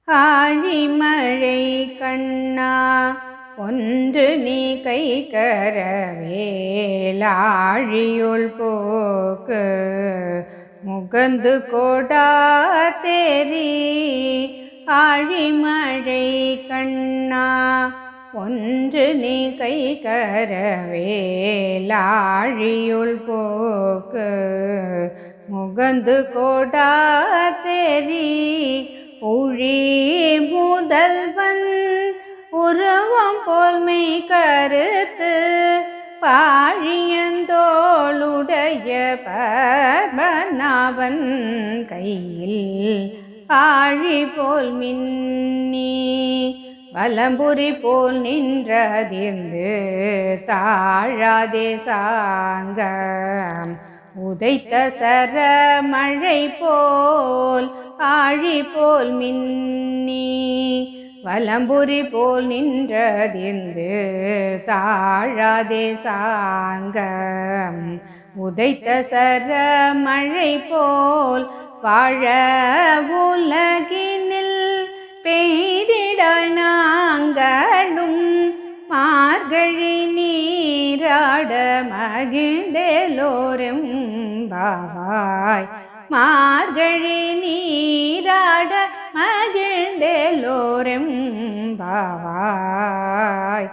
ஆழிமழை கண்ணா ஒன்று நீ கை கரவேலாழியுள் போக்கு முகந்து கொடா தேரி. ஆழிமழை கண்ணா ஒன்று நீ கை கரவேலாழியுள் போக்கு முகந்து கொடா தேரி. ஊழி முதல்வன் உருவம் போல்மை கருத்து பாழியந்தோளுடைய பத்மநாபன் கையில் ஆழி போல் மின்னி வலம்புரி போல் நின்றதிர்ந்து தாழாதே சாங்கம் உதைத்த சரமழை போல் ஆழி போல் மின்னி வலம்புரி போல் நின்றதிர்ந்து தாழாதே சாங்கம் உதைத்த சரமழை போல் வாழ உலகினில் பெய்திடாய் நாங்களும் மார்கழி நீராட மகிழ்ந்தேலோரும் பாவாய். மார்கழி நீராட மகிழ்ந்தேலோரும் பாவாய்.